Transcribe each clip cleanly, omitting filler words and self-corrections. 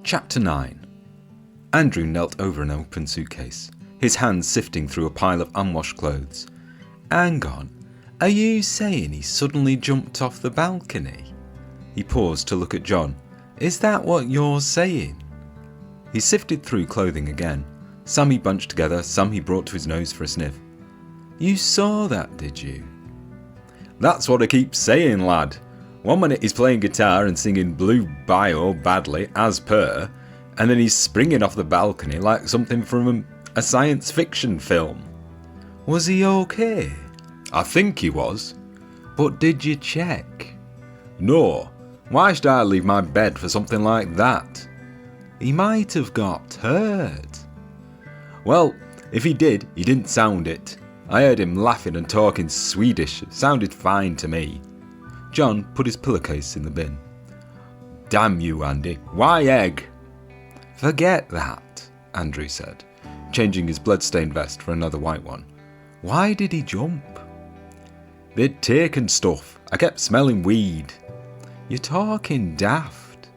Chapter 9. Andrew knelt over an open suitcase, his hands sifting through a pile of unwashed clothes. Hang on, are you saying he suddenly jumped off the balcony? He paused to look at John. Is that what you're saying? He sifted through clothing again. Some he bunched together, some he brought to his nose for a sniff. You saw that, did you? That's what I keep saying, lad. 1 minute he's playing guitar and singing Blue Bio badly, as per, and then he's springing off the balcony like something from a science fiction film. Was he okay? I think he was. But did you check? No. Why should I leave my bed for something like that? He might have got hurt. Well, if he did, he didn't sound it. I heard him laughing and talking Swedish. It sounded fine to me. John put his pillowcase in the bin. Damn you, Andy. Why egg? Forget that, Andrew said, changing his blood-stained vest for another white one. Why did he jump? They'd taken stuff. I kept smelling weed. You're talking daft.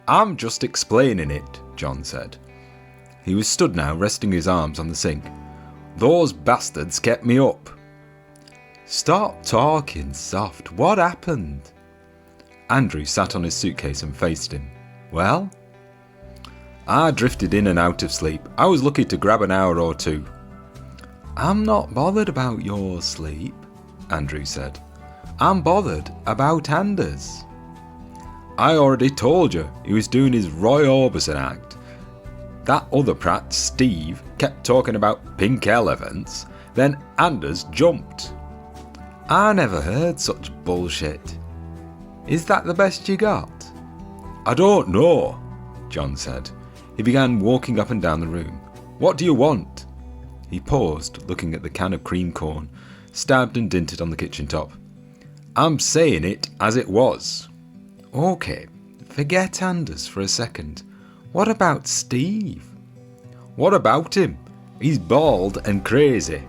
I'm just explaining it, John said. He was stood now, resting his arms on the sink. Those bastards kept me up. Stop talking soft. What happened? Andrew sat on his suitcase and faced him. Well? I drifted in and out of sleep. I was lucky to grab an hour or two. I'm not bothered about your sleep, Andrew said. I'm bothered about Anders. I already told you he was doing his Roy Orbison act. That other prat, Steve, kept talking about pink elephants. Then Anders jumped. I never heard such bullshit. Is that the best you got? I don't know, John said. He began walking up and down the room. What do you want? He paused, looking at the can of cream corn, stabbed and dinted on the kitchen top. I'm saying it as it was. Okay, forget Anders for a second. What about Steve? What about him? He's bald and crazy.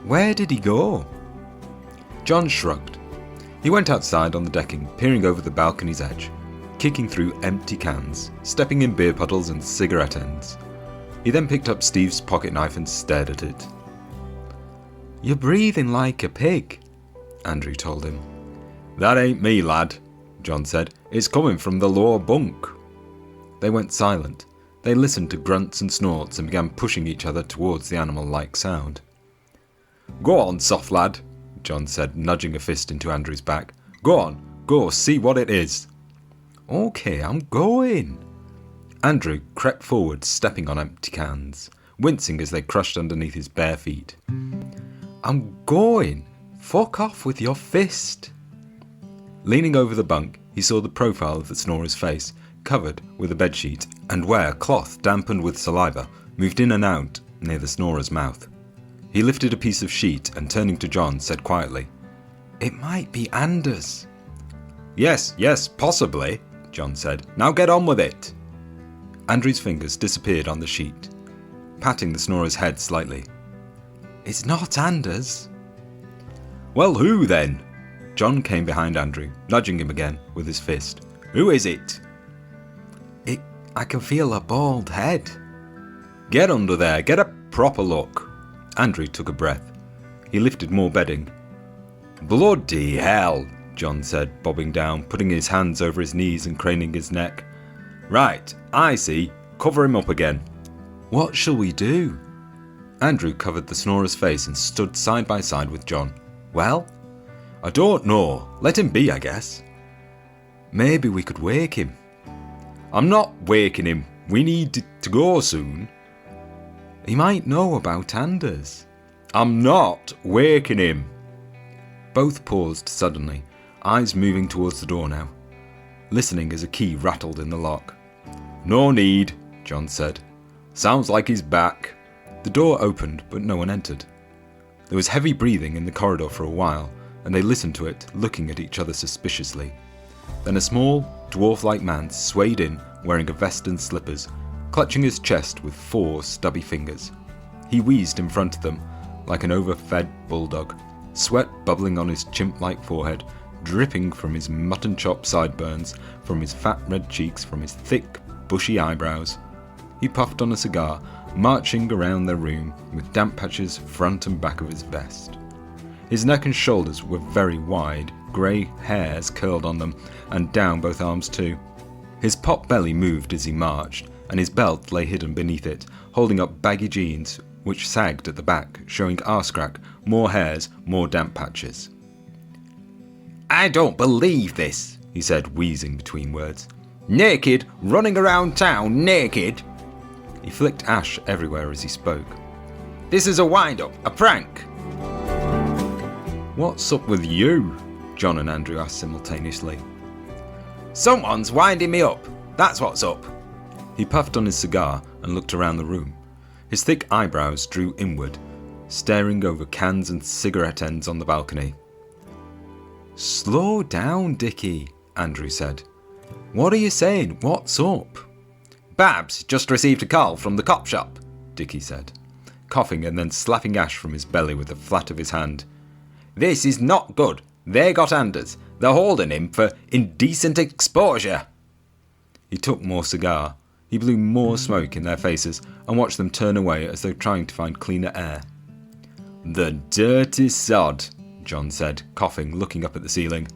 Where did he go? John shrugged. He went outside on the decking, peering over the balcony's edge, kicking through empty cans, stepping in beer puddles and cigarette ends. He then picked up Steve's pocket knife and stared at it. You're breathing like a pig, Andrew told him. That ain't me, lad, John said. It's coming from the lower bunk. They went silent. They listened to grunts and snorts and began pushing each other towards the animal-like sound. Go on, soft lad, John said, nudging a fist into Andrew's back. Go on, go see what it is. Okay, I'm going. Andrew crept forward, stepping on empty cans, wincing as they crushed underneath his bare feet. I'm going. Fuck off with your fist. Leaning over the bunk, he saw the profile of the snorer's face, covered with a bedsheet, and where cloth dampened with saliva moved in and out near the snorer's mouth. He lifted a piece of sheet and, turning to John, said quietly, It might be Anders. Yes, possibly, John said. Now get on with it. Andrew's fingers disappeared on the sheet, patting the snorer's head slightly. It's not Anders. Well, who then? John came behind Andrew, nudging him again with his fist. Who is it? I can feel a bald head. Get under there, get a proper look. Andrew took a breath. He lifted more bedding. Bloody hell, John said, bobbing down, putting his hands over his knees and craning his neck. Right, I see. Cover him up again. What shall we do? Andrew covered the snorer's face and stood side by side with John. Well? I don't know. Let him be, I guess. Maybe we could wake him. I'm not waking him. We need to go soon. He might know about Anders. I'm not waking him. Both paused suddenly, eyes moving towards the door now, listening as a key rattled in the lock. No need, John said. Sounds like he's back. The door opened, but no one entered. There was heavy breathing in the corridor for a while, and they listened to it, looking at each other suspiciously. Then a small, dwarf-like man swayed in, wearing a vest and slippers, clutching his chest with 4 stubby fingers. He wheezed in front of them, like an overfed bulldog, sweat bubbling on his chimp-like forehead, dripping from his mutton chop sideburns, from his fat red cheeks, from his thick, bushy eyebrows. He puffed on a cigar, marching around the room with damp patches front and back of his vest. His neck and shoulders were very wide, grey hairs curled on them, and down both arms too. His pot belly moved as he marched, and his belt lay hidden beneath it, holding up baggy jeans which sagged at the back, showing arse crack, more hairs, more damp patches. "I don't believe this," he said, wheezing between words. "Naked, running around town naked." He flicked ash everywhere as he spoke. "This is a wind-up, a prank." "What's up with you?" John and Andrew asked simultaneously. "Someone's winding me up, that's what's up." He puffed on his cigar and looked around the room. His thick eyebrows drew inward, staring over cans and cigarette ends on the balcony. "Slow down, Dickie," Andrew said. "What are you saying? What's up?" "Babs just received a call from the cop shop," Dickie said, coughing and then slapping ash from his belly with the flat of his hand. "This is not good. They got Anders. They're holding him for indecent exposure." He took more cigar. He blew more smoke in their faces and watched them turn away as though trying to find cleaner air. "The dirty sod," John said, coughing, looking up at the ceiling.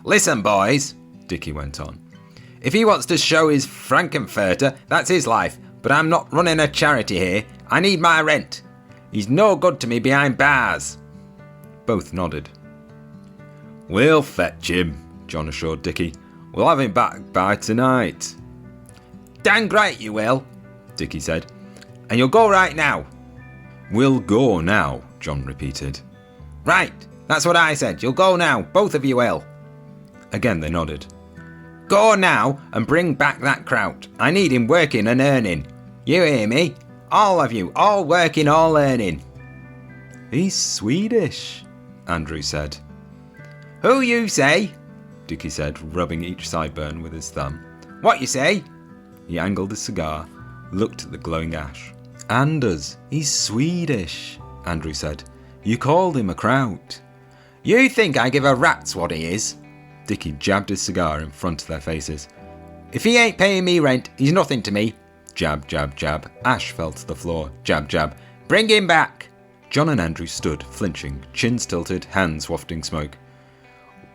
"Listen, boys," Dickie went on. "If he wants to show his Frankenfurter, that's his life, but I'm not running a charity here. I need my rent. He's no good to me behind bars." Both nodded. "We'll fetch him," John assured Dickie. "We'll have him back by tonight." "Dang right you will," Dickie said. "And you'll go right now." "We'll go now," John repeated. "Right, that's what I said. You'll go now. Both of you will." Again they nodded. "Go now and bring back that kraut. I need him working and earning. You hear me? All of you, all working, all earning." "He's Swedish," Andrew said. "Who you say?" Dickie said, rubbing each sideburn with his thumb. "What you say?" He angled his cigar, looked at the glowing ash. "Anders, he's Swedish," Andrew said. "You called him a kraut." "You think I give a rat's what he is?" Dickie jabbed his cigar in front of their faces. "If he ain't paying me rent, he's nothing to me." Jab, jab, jab. Ash fell to the floor. Jab, jab. "Bring him back." John and Andrew stood, flinching, chins tilted, hands wafting smoke.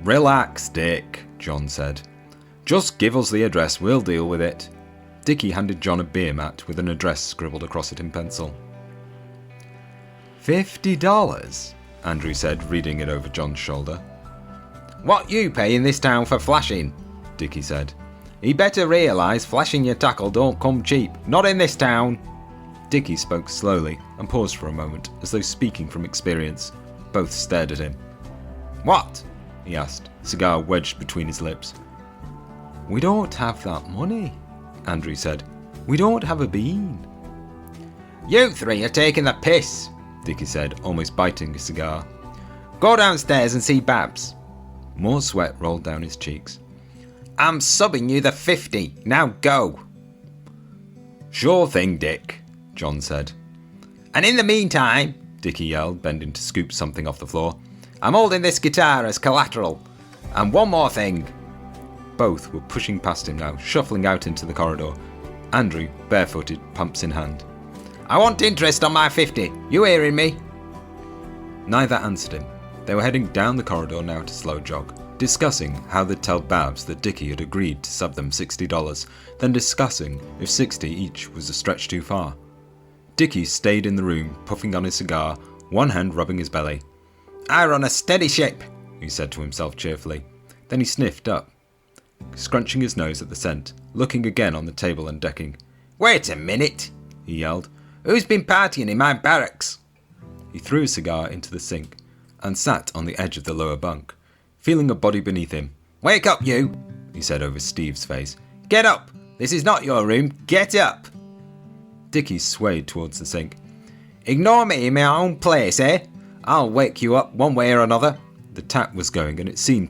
"Relax, Dick," John said. "Just give us the address, we'll deal with it." Dickie handed John a beer mat with an address scribbled across it in pencil. $50, Andrew said, reading it over John's shoulder. "What you pay in this town for flashing?" Dickie said. "He better realise flashing your tackle don't come cheap, not in this town." Dickie spoke slowly and paused for a moment, as though speaking from experience. Both stared at him. "What?" he asked, cigar wedged between his lips. "We don't have that money," Andrew said. "We don't have a bean." "You three are taking the piss," Dickie said, almost biting his cigar. "Go downstairs and see Babs." More sweat rolled down his cheeks. "I'm subbing you the 50. Now go." "Sure thing, Dick," John said. "And in the meantime," Dickie yelled, bending to scoop something off the floor, "I'm holding this guitar as collateral. And one more thing." Both were pushing past him now, shuffling out into the corridor. Andrew, barefooted, pumps in hand. "I want interest on my 50. You hearing me?" Neither answered him. They were heading down the corridor now to slow jog, discussing how they'd tell Babs that Dickie had agreed to sub them $60, then discussing if 60 each was a stretch too far. Dickie stayed in the room, puffing on his cigar, one hand rubbing his belly. "I run a steady ship," he said to himself cheerfully. Then he sniffed up, scrunching his nose at the scent, looking again on the table and decking. "Wait a minute," he yelled. "Who's been partying in my barracks?" He threw his cigar into the sink and sat on the edge of the lower bunk, feeling a body beneath him. "Wake up, you," he said over Steve's face. "Get up! This is not your room. Get up!" Dickie swayed towards the sink. "Ignore me in my own place, eh? I'll wake you up one way or another." The tap was going, and it seemed,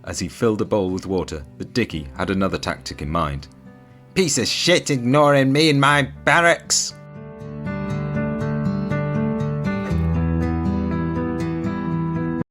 as he filled a bowl with water, that Dickie had another tactic in mind. "Piece of shit ignoring me in my barracks."